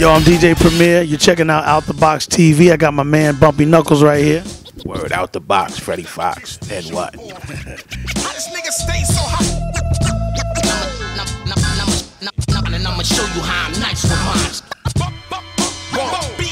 Yo, I'm DJ Premier. You're checking out the Box TV. I got my man Bumpy Knuckles right here. Word out the box, Freddie Fox. And what? How this nigga stay so hot? And I'ma show you how I'm nice with mine. Bumpy,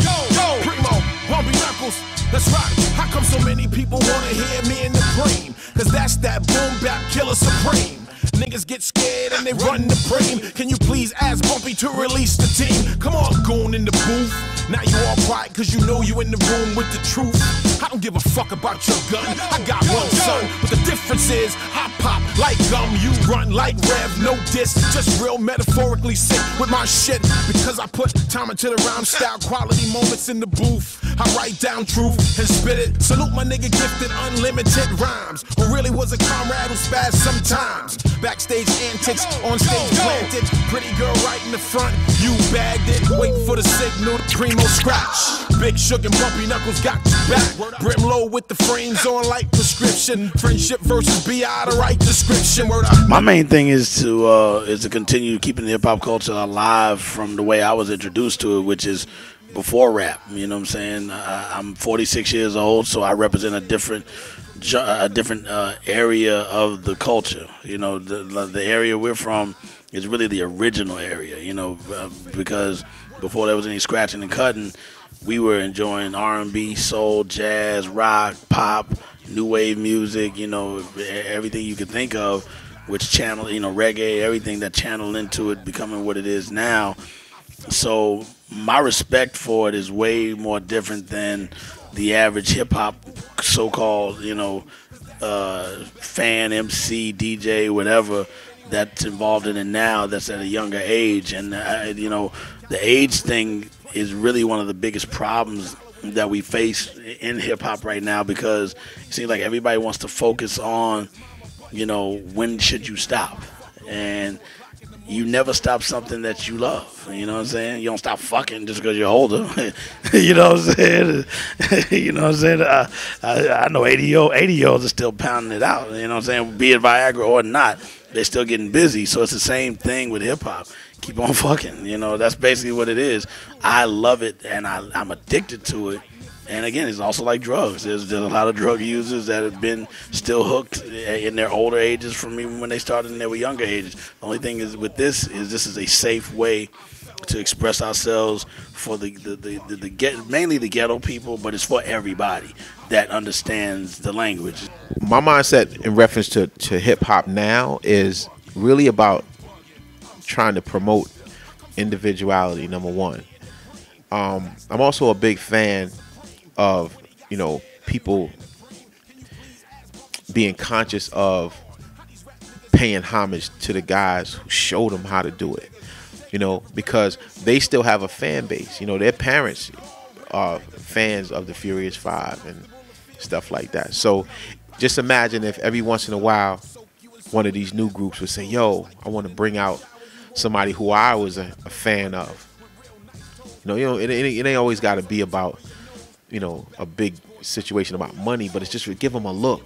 Preemo, Bumpy Knuckles. Let's rock. How come so many people wanna hear me in the frame? Cause that's that boom bap killer supreme. Niggas get scared and they run the frame. Can you please ask Bumpy to release the team? Come on, goon in the booth. Now you all quiet cause you know you in the room with the truth. I don't give a fuck about your gun. I got one son, but the difference is I pop like gum, you run like Rev. No diss, just real metaphorically sick with my shit. Because I put time into the rhyme style, quality moments in the booth. I write down truth and spit it. Salute my nigga gifted unlimited rhymes. Who really was a comrade who spazzed sometimes. Backstage antics, on stage planted. Pretty girl right in the front, you bagged it. Waiting for the signal, Preemo scratch. Big Sugar and Bumpy Knuckles got you back. Brim low with the frames on like prescription. Friendship versus BI, the right description. My main thing is to continue keeping the hip hop culture alive from the way I was introduced to it, which is before rap. You know what I'm saying? I'm 46 years old, so I represent a different area of the culture. You know, the area we're from is really the original area. You know, because before there was any scratching and cutting, we were enjoying R&B, soul, jazz, rock, pop, new wave music. You know, everything you could think of, which channel, you know, reggae, everything that channeled into it becoming what it is now. So my respect for it is way more different than the average hip-hop so-called, you know, fan, MC, DJ, whatever that's involved in it now that's at a younger age. And, you know, the age thing is really one of the biggest problems that we face in hip-hop right now, because it seems like everybody wants to focus on, you know, when should you stop? And you never stop something that you love. You know what I'm saying? You don't stop fucking just because you're older. You know what I'm saying? You know what I'm saying? I know 80-year-olds are still pounding it out. You know what I'm saying? Be it Viagra or not, they're still getting busy. So it's the same thing with hip-hop. Keep on fucking. You know, that's basically what it is. I love it, and I'm addicted to it. And again, it's also like drugs. There's a lot of drug users that have been still hooked in their older ages from even when they started in their younger ages. The only thing is with this is a safe way to express ourselves for mainly the ghetto people, but it's for everybody that understands the language. My mindset in reference to hip hop now is really about trying to promote individuality, number one. I'm also a big fan of, you know, people being conscious of paying homage to the guys who showed them how to do it, you know, because they still have a fan base. You know, their parents are fans of the Furious Five and stuff like that. So just imagine if every once in a while one of these new groups would say, yo, I want to bring out somebody who I was a fan of. You know, it ain't always got to be about, you know, a big situation about money, but it's just to give them a look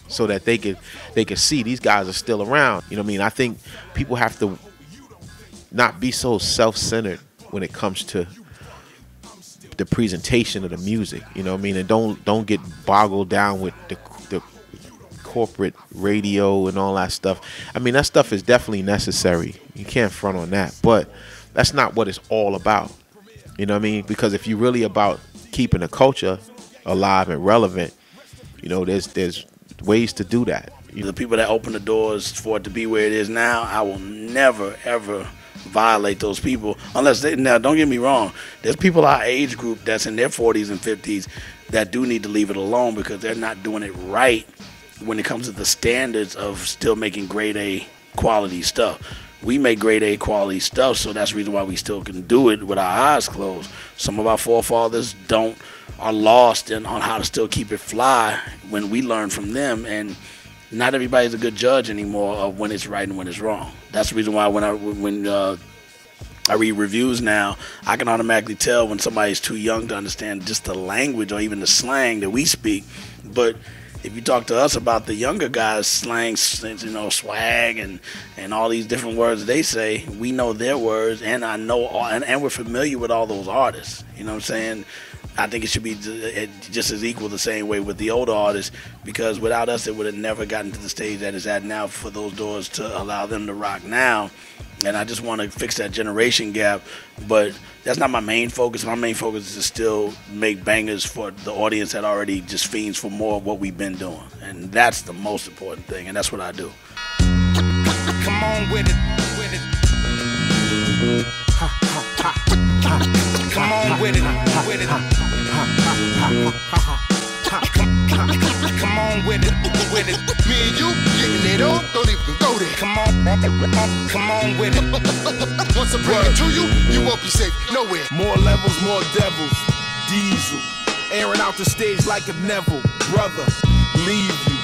so that they could see these guys are still around. You know what I mean? I think people have to not be so self-centered when it comes to the presentation of the music. You know what I mean? And don't get boggled down with the corporate radio and all that stuff. I mean, that stuff is definitely necessary. You can't front on that, but that's not what it's all about. You know what I mean? Because if you're really about keeping the culture alive and relevant, you know, there's ways to do that. The people that open the doors for it to be where it is now, I will never ever violate those people unless they, now don't get me wrong, there's people our age group that's in their 40s and 50s that do need to leave it alone because they're not doing it right when it comes to the standards of still making grade A quality stuff. We make grade A quality stuff, so that's the reason why we still can do it with our eyes closed. Some of our forefathers are lost on how to still keep it fly when we learn from them, and not everybody's a good judge anymore of when it's right and when it's wrong. That's the reason why when I read reviews now, I can automatically tell when somebody's too young to understand just the language or even the slang that we speak. But if you talk to us about the younger guys' slang, you know, swag and all these different words they say, we know their words, and I know and we're familiar with all those artists. You know what I'm saying? I think it should be just as equal the same way with the older artists, because without us, it would have never gotten to the stage that it's at now for those doors to allow them to rock now. And I just want to fix that generation gap, but that's not my main focus. My main focus is to still make bangers for the audience that already just fiends for more of what we've been doing. And that's the most important thing, and that's what I do. Come on with it, with it. Come on with it, with it. Come on with it, with it. Me and you getting it on, don't even go there. Come on with it. Once I bring it to you, you won't be safe nowhere. More levels, more devils. Diesel, airing out the stage like a Neville. Brother, leave you.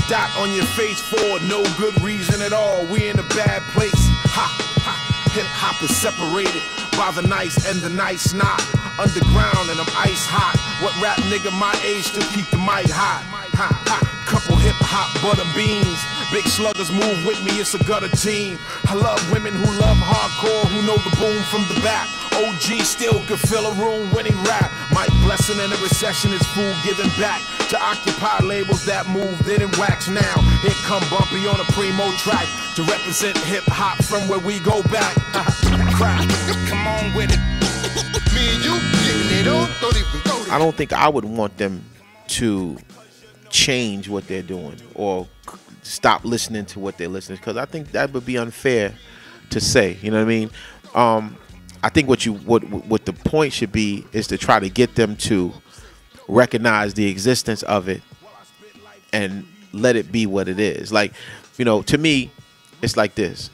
Dot on your face for no good reason at all. We in a bad place. Ha, ha. Hip hop is separated by the nice and the nice not. Underground and I'm ice hot. What rap nigga my age still keep the mic hot? Ha, ha. Couple hip hop butter beans. Big sluggers move with me, it's a gutter team. I love women who love hardcore, who know the boom from the back. OG still could fill a room when he rap. Mike Blessing in a recession is food giving back to occupy labels that move, didn't wax now. Here come Bumpy on a Preemo track to represent hip hop from where we go back. Come on with it. Me and you getting it on, don't even go there. I don't think I would want them to change what they're doing or stop listening to what they're listening, because I think that would be unfair to say. You know what I mean? I think what the point should be is to try to get them to recognize the existence of it and let it be what it is. Like, you know, to me, it's like this.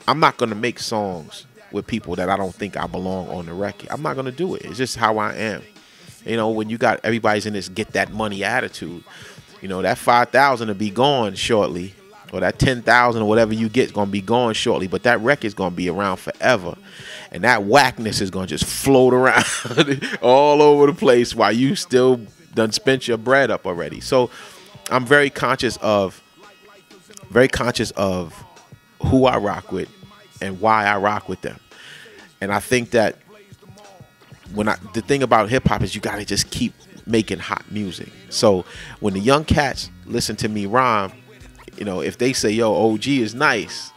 I'm not gonna make songs with people that I don't think I belong on the record. I'm not gonna do it. It's just how I am. You know, when you got everybody's in this get that money attitude, you know, that 5,000 will be gone shortly, or that 10,000 or whatever you get is gonna be gone shortly. But that record's gonna be around forever, and that whackness is gonna just float around all over the place while you still done spent your bread up already. So I'm very conscious of who I rock with and why I rock with them. And I think that the thing about hip hop is you gotta just keep making hot music. So when the young cats listen to me rhyme, you know, if they say, yo, OG is nice,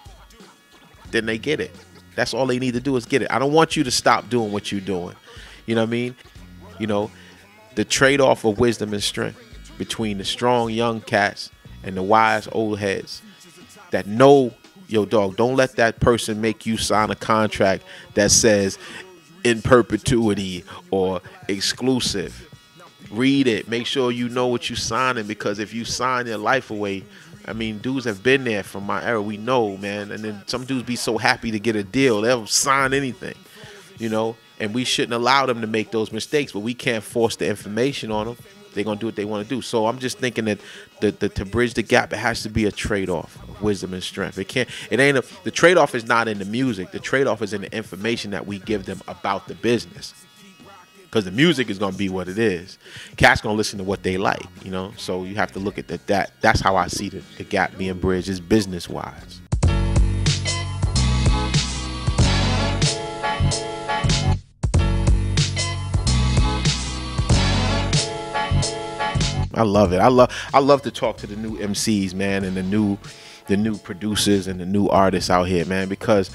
then they get it. That's all they need to do is get it. I don't want you to stop doing what you're doing. You know what I mean? You know, the trade-off of wisdom and strength between the strong young cats and the wise old heads that know, yo, dog, don't let that person make you sign a contract that says in perpetuity or exclusive. Read it. Make sure you know what you're signing, because if you sign your life away, I mean, dudes have been there from my era. We know, man. And then some dudes be so happy to get a deal, they'll sign anything, you know. And we shouldn't allow them to make those mistakes, but we can't force the information on them. They're gonna do what they want to do. So I'm just thinking that to bridge the gap, it has to be a trade-off of wisdom and strength. The trade-off is not in the music. The trade-off is in the information that we give them about the business. Because the music is gonna be what it is. Cats gonna listen to what they like, you know. So you have to look at that. That's how I see the gap being bridged, is business-wise. I love it. I love to talk to the new MCs, man, and the new producers and the new artists out here, man, because,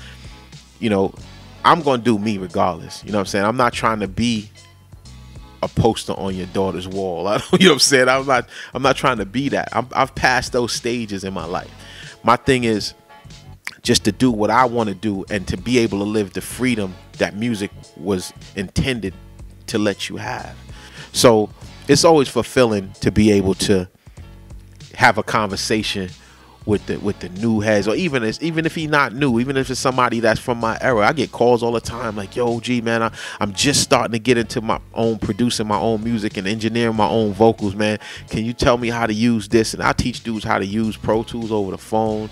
you know, I'm gonna do me regardless. You know what I'm saying? I'm not trying to be a poster on your daughter's wall. You know what I'm saying? I'm not trying to be that. I've passed those stages in my life. My thing is just to do what I want to do and to be able to live the freedom that music was intended to let you have. So it's always fulfilling to be able to have a conversation with the new heads, or even if he's not new, even if it's somebody that's from my era. I get calls all the time like, yo, G, man, I'm just starting to get into my own producing my own music and engineering my own vocals, man. Can you tell me how to use this? And I teach dudes how to use Pro Tools over the phone.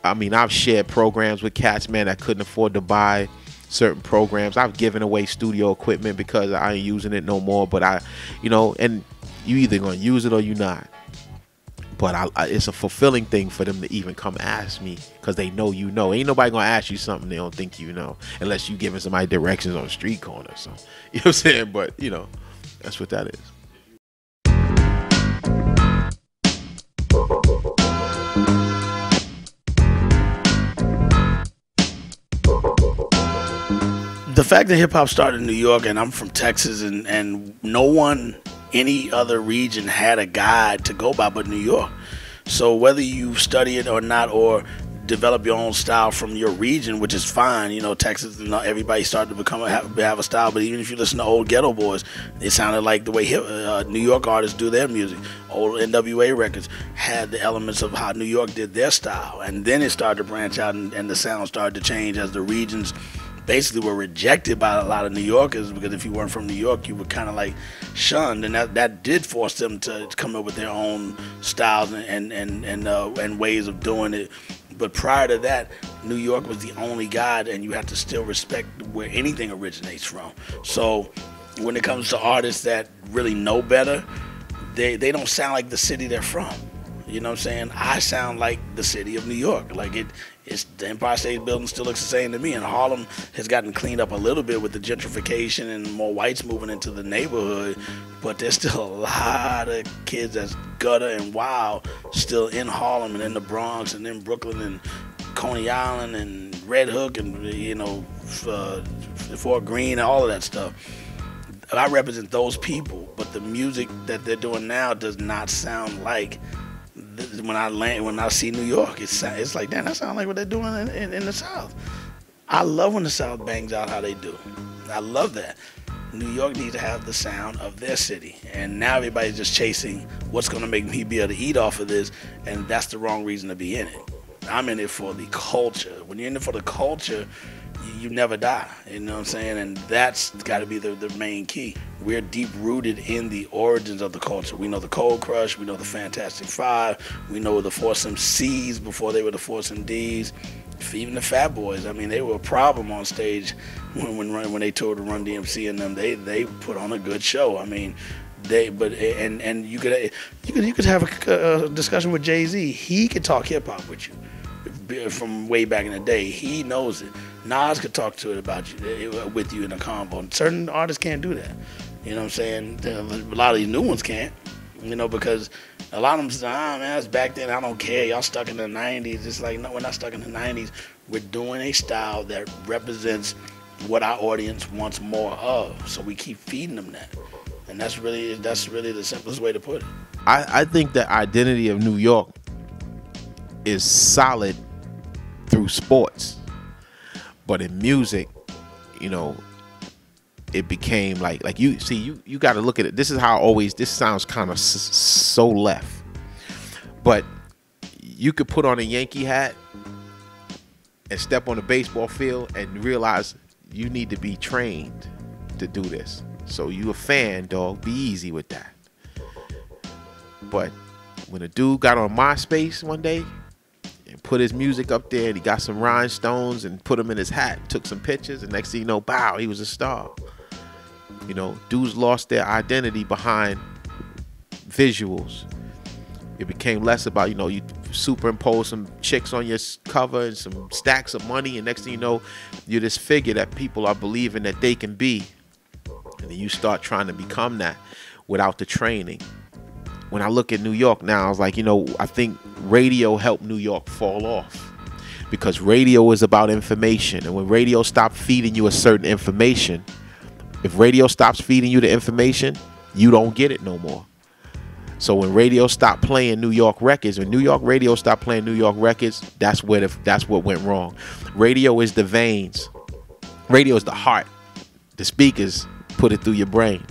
I mean, I've shared programs with cats, man, that couldn't afford to buy certain programs. I've given away studio equipment because I ain't using it no more. But you know, and you either gonna use it or you not. But it's a fulfilling thing for them to even come ask me, because they know you know. Ain't nobody gonna ask you something they don't think you know, unless you giving somebody directions on the street corner or something. You know what I'm saying? But you know, that's what that is. The fact that hip hop started in New York, and I'm from Texas, and no one, any other region had a guide to go by but New York. So whether you study it or not, or develop your own style from your region, which is fine. You know, Texas, you know, everybody started to have a style. But even if you listen to old Ghetto Boys, it sounded like the way New York artists do their music. Old NWA records had the elements of how New York did their style, and then it started to branch out, and the sound started to change as the regions basically were rejected by a lot of New Yorkers, because if you weren't from New York, you were kind of like shunned, and that did force them to come up with their own styles and ways of doing it. But prior to that, New York was the only guide, and you have to still respect where anything originates from. So when it comes to artists that really know better, they don't sound like the city they're from. You know what I'm saying? I sound like the city of New York. Like it's the Empire State Building still looks the same to me, and Harlem has gotten cleaned up a little bit with the gentrification and more whites moving into the neighborhood, but there's still a lot of kids that's gutter and wild still in Harlem and in the Bronx and in Brooklyn and Coney Island and Red Hook and, you know, Fort Greene and all of that stuff. I represent those people, but the music that they're doing now does not sound like when I see New York. It's like, damn, that sounds like what they're doing in the South. I love when the South bangs out how they do. I love that. New York needs to have the sound of their city, and now everybody's just chasing what's going to make me be able to eat off of this, and that's the wrong reason to be in it. I'm in it for the culture. When you're in it for the culture, you never die, you know what I'm saying? And that's got to be the main key. We're deep rooted in the origins of the culture. We know the Cold Crush, we know the Fantastic Five, we know the Force MCs before they were the Force MDs. Even the Fat Boys, I mean, they were a problem on stage when they toured with Run DMC and them. They put on a good show. I mean, and you could have a discussion with Jay-Z. He could talk hip hop with you from way back in the day. He knows it. Nas could talk to it about you, with you in a convo. Certain artists can't do that. You know what I'm saying? A lot of these new ones can't. You know, because a lot of them say, man, that's back then, I don't care. Y'all stuck in the 90s. It's like, no, we're not stuck in the 90s. We're doing a style that represents what our audience wants more of. So we keep feeding them that. And that's really the simplest way to put it. I think the identity of New York is solid through sports. But in music, you know, it became like you see, you got to look at it. This is how this sounds kind of so left, but you could put on a Yankee hat and step on a baseball field and realize you need to be trained to do this. So you a fan, dog, be easy with that. But when a dude got on MySpace one day and put his music up there, and he got some rhinestones and put them in his hat, took some pictures, and next thing you know, bow, he was a star. You know, dudes lost their identity behind visuals. It became less about, you know, you superimpose some chicks on your cover and some stacks of money, and next thing you know, you're this figure that people are believing that they can be. And then you start trying to become that without the training. When I look at New York now, I was like, you know, I think radio helped New York fall off, because radio is about information. And when radio stopped feeding you a certain information, if radio stops feeding you the information, you don't get it no more. So when radio stopped playing New York records, when New York radio stopped playing New York records, that's what went wrong. Radio is the veins. Radio is the heart. The speakers put it through your brain.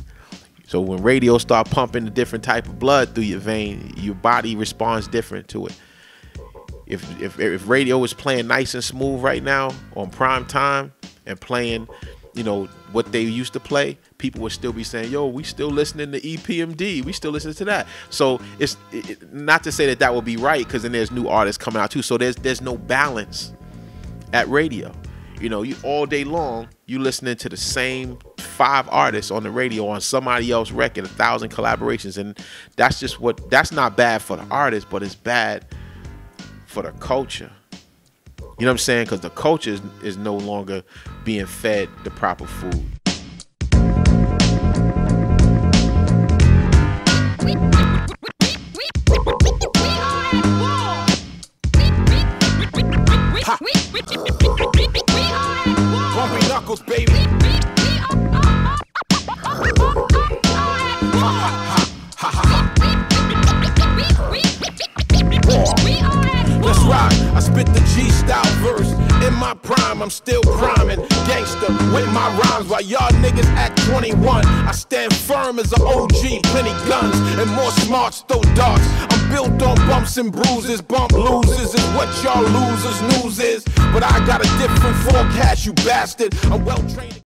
So when radio start pumping a different type of blood through your vein, your body responds different to it. If radio is playing nice and smooth right now on prime time and playing, you know, what they used to play, people would still be saying, yo, we still listening to EPMD, we still listening to that. So it's not to say that would be right, because then there's new artists coming out too. So there's no balance at radio. You know, you all day long, you listening to the same 5 artists on the radio on somebody else's record, 1,000 collaborations, and that's not bad for the artist, but it's bad for the culture. You know what I'm saying? Because the culture is no longer being fed the proper food. Bumpy Knuckles, baby. Let's rock. I spit the G-style verse. In my prime, I'm still priming. Gangster with my rhymes while y'all niggas act 21. I stand firm as an OG. Plenty guns and more smarts, throw darts. I'm built on bumps and bruises. Bump losers is what y'all losers news is. But I got a different forecast, you bastard. I'm well trained.